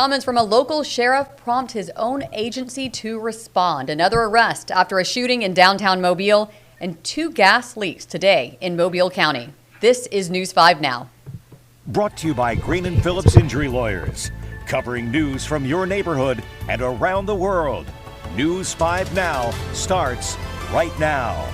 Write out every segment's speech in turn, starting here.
Comments from a local sheriff prompt his own agency to respond. Another arrest after a shooting in downtown Mobile and 2 gas leaks today in Mobile County. This is News 5 Now. Brought to you by Green and Phillips Injury Lawyers, covering news from your neighborhood and around the world. News 5 Now starts right now.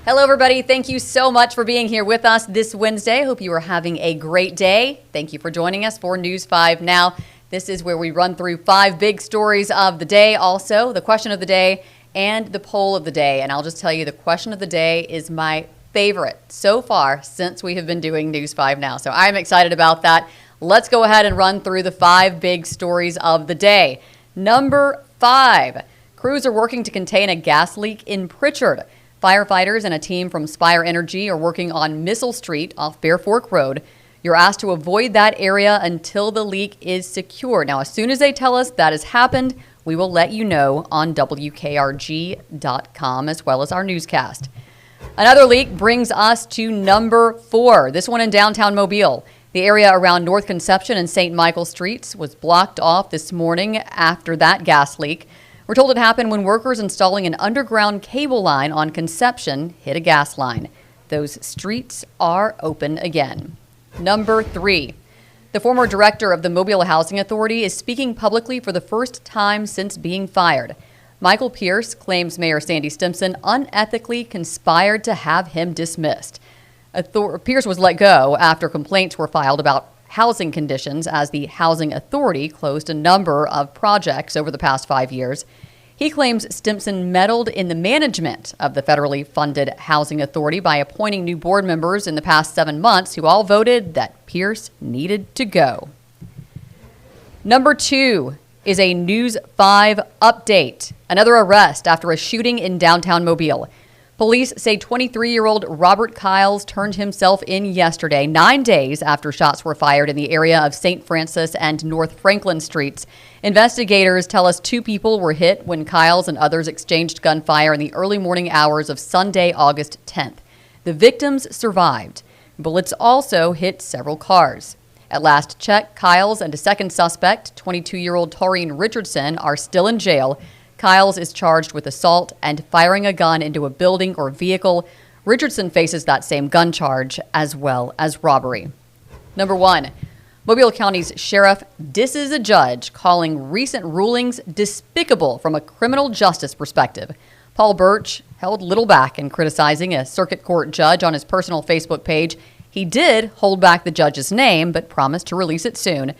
Hello, everybody. Thank you so much for being here with us this Wednesday. Hope you are having a great day. Thank you for joining us for News 5 Now. This is where we run through 5 big stories of the day, also the question of the day and the poll of the day. And I'll just tell you, the question of the day is my favorite so far since we have been doing News 5 Now. So I'm excited about that. Let's go ahead and run through the 5 big stories of the day. Number 5, crews are working to contain a gas leak in Pritchard. Firefighters and a team from Spire Energy are working on Missile Street off Bear Fork Road. You're asked to avoid that area until the leak is secure. Now, as soon as they tell us that has happened, we will let you know on WKRG.com as well as our newscast. Another leak brings us to number 4, this one in downtown Mobile. The area around North Conception and St. Michael Streets was blocked off this morning after that gas leak. We're told it happened when workers installing an underground cable line on Conception hit a gas line. Those streets are open again. Number 3, the former director of the Mobile Housing Authority is speaking publicly for the first time since being fired. Michael Pierce claims Mayor Sandy Stimpson unethically conspired to have him dismissed. Pierce was let go after complaints were filed about housing conditions as the Housing Authority closed a number of projects over the past 5 years. He claims Stimpson meddled in the management of the federally funded Housing Authority by appointing new board members in the past 7 months who all voted that Pierce needed to go. Number 2 is a News 5 update. Another arrest after a shooting in downtown Mobile. Police say 23-year-old Robert Kyles turned himself in yesterday, 9 days after shots were fired in the area of St. Francis and North Franklin Streets. Investigators tell us 2 people were hit when Kyles and others exchanged gunfire in the early morning hours of Sunday, August 10th. The victims survived. Bullets also hit several cars. At last check, Kyles and a second suspect, 22-year-old Taurine Richardson, are still in jail. Kyles is charged with assault and firing a gun into a building or vehicle. Richardson faces that same gun charge as well as robbery. Number 1, Mobile County's sheriff disses a judge, calling recent rulings despicable from a criminal justice perspective. Paul Birch held little back in criticizing a circuit court judge on his personal Facebook page. He did hold back the judge's name, but promised to release it soon.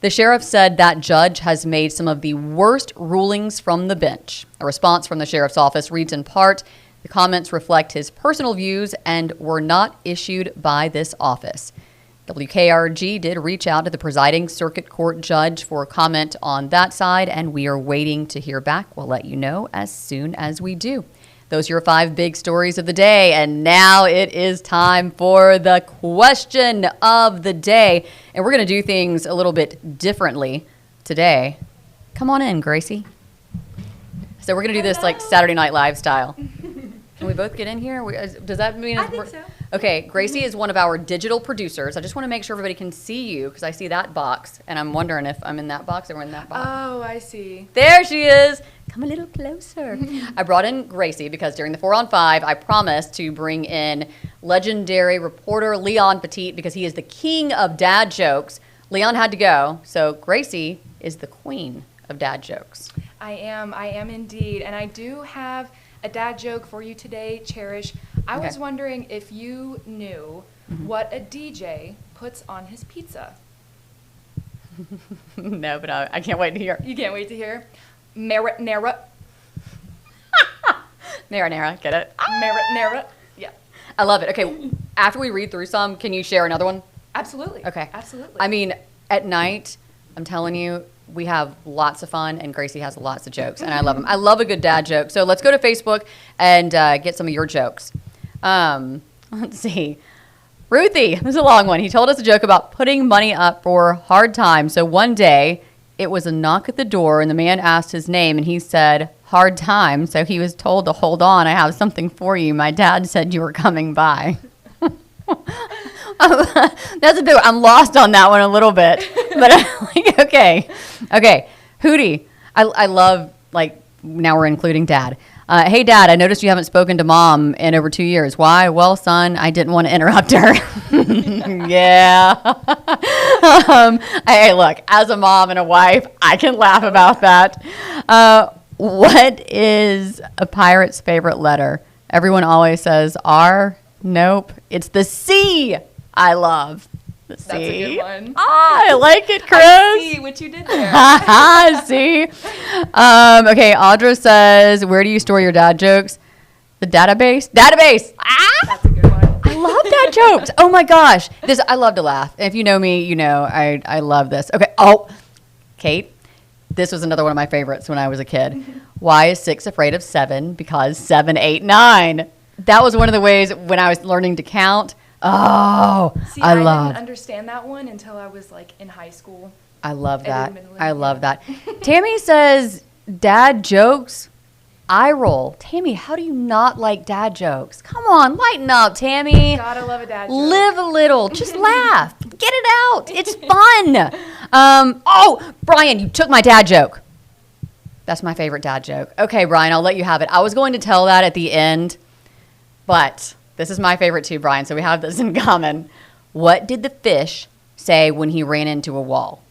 The sheriff said that judge has made some of the worst rulings from the bench. A response from the sheriff's office reads in part, the comments reflect his personal views and were not issued by this office. WKRG did reach out to the presiding circuit court judge for a comment on that side, and we are waiting to hear back. We'll let you know as soon as we do. Those are your 5 big stories of the day, and now it is time for the question of the day. And we're going to do things a little bit differently today. Come on in, Gracie. So we're going to do this like Saturday Night Live style. Can we both get in here? Does that mean? I think so. Okay, Gracie is one of our digital producers. I just want to make sure everybody can see you because I see that box, and I'm wondering if I'm in that box or we're in that box. Oh, I see. There she is. Come a little closer. I brought in Gracie because during the 4 on 5, I promised to bring in legendary reporter Leon Petit because he is the king of dad jokes. Leon had to go, so Gracie is the queen of dad jokes. I am indeed. And I do have a dad joke for you today, Cherish. I was wondering if you knew what a DJ puts on his pizza. No, but I can't wait to hear. You can't wait to hear? Marinara. Marinara, get it? Marinara. Yeah. I love it. Okay, after we read through some, can you share another one? Absolutely. Okay. Absolutely. I mean, at night, I'm telling you, we have lots of fun, and Gracie has lots of jokes, and I love them. I love a good dad joke. So let's go to Facebook and get some of your jokes. Let's see. Ruthie, this is a long one. He told us a joke about putting money up for hard times. So one day, it was a knock at the door, and the man asked his name, and he said, hard time. So he was told to hold on. I have something for you. My dad said you were coming by. That's a big one. I'm lost on that one a little bit. But I'm like, okay. Hootie. I love, like, now we're including Dad. Hey, Dad, I noticed you haven't spoken to Mom in over 2 years. Why? Well, son, I didn't want to interrupt her. Yeah. Hey, look, as a mom and a wife, I can laugh about that. What is a pirate's favorite letter? Everyone always says R. Nope. It's the C. I love the C. That's a good one. I like it, Chris. I see what you did there. See? Okay, Audra says, where do you store your dad jokes? The database? Database! That's a good one. I love dad jokes. Oh my gosh. I love to laugh. If you know me, you know I love this. Okay. Oh, Kate, this was another one of my favorites when I was a kid. Why is 6 afraid of 7? Because 7, 8, 9. That was one of the ways when I was learning to count. Oh, See, I didn't understand that one until I was like in high school. I love that. Admittedly, I love yeah. that. Tammy says, dad jokes, eye roll. Tammy, how do you not like dad jokes? Come on, lighten up, Tammy. Gotta love a dad joke. Live a little. Just laugh. Get it out. It's fun. Oh, Brian, you took my dad joke. That's my favorite dad joke. Okay, Brian, I'll let you have it. I was going to tell that at the end, but this is my favorite too, Brian, so we have this in common. What did the fish say when he ran into a wall?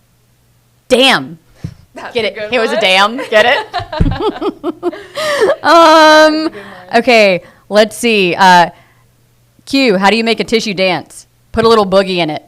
Damn. That's Get a it? good It was a one. damn. Get it? Okay, let's see. Q, how do you make a tissue dance? Put a little boogie in it.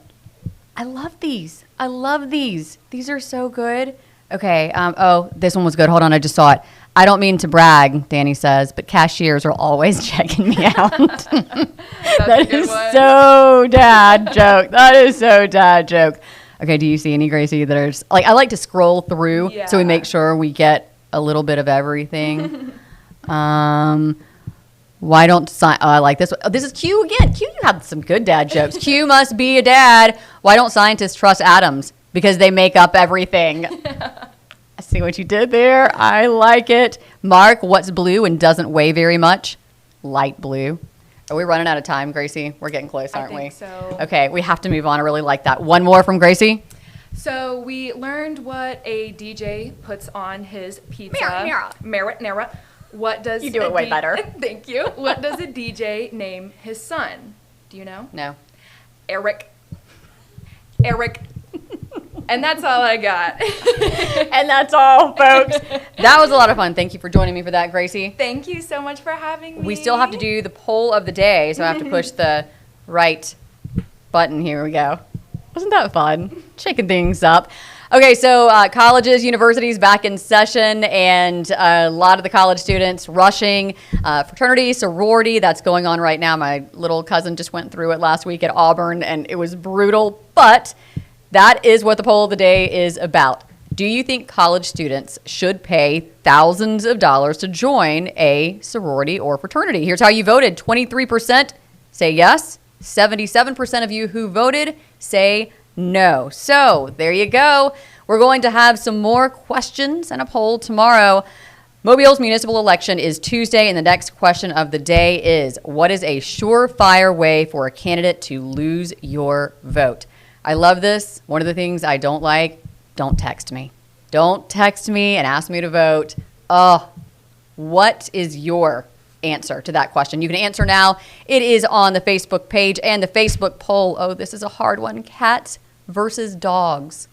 I love these. I love these. These are so good. Okay. Oh, this one was good. Hold on. I just saw it. I don't mean to brag, Danny says, but cashiers are always checking me out. That is so dad joke. That is so dad joke. Okay, do you see any, Gracie, that are just, like, I like to scroll through so we make sure we get a little bit of everything. Why don't I like this one. Oh, this is Q again. Q, you have some good dad jokes. Q must be a dad. Why don't scientists trust atoms? Because they make up everything. I see what you did there. I like it. Mark, what's blue and doesn't weigh very much? Light blue. Are we running out of time, Gracie? We're getting close, aren't we? I think so. Okay, we have to move on. I really like that. One more from Gracie. So we learned what a DJ puts on his pizza. Mara. What does You do it way better. Thank you. What does a DJ name his son? Do you know? No. Eric. And that's all I got. And that's all, folks. That was a lot of fun. Thank you for joining me for that, Gracie. Thank you so much for having me. We still have to do the poll of the day, so I have to push the right button. Here we go. Wasn't that fun? Shaking things up. Okay, so colleges, universities back in session, and a lot of the college students rushing. Fraternity, sorority, that's going on right now. My little cousin just went through it last week at Auburn, and it was brutal, but that is what the poll of the day is about. Do you think college students should pay thousands of dollars to join a sorority or fraternity? Here's how you voted. 23% say yes. 77% of you who voted say no. So there you go. We're going to have some more questions and a poll tomorrow. Mobile's municipal election is Tuesday, and the next question of the day is, what is a surefire way for a candidate to lose your vote? I love this. One of the things I don't like, don't text me. Don't text me and ask me to vote. What is your answer to that question? You can answer now. It is on the Facebook page and the Facebook poll. Oh, this is a hard one. Cats versus dogs.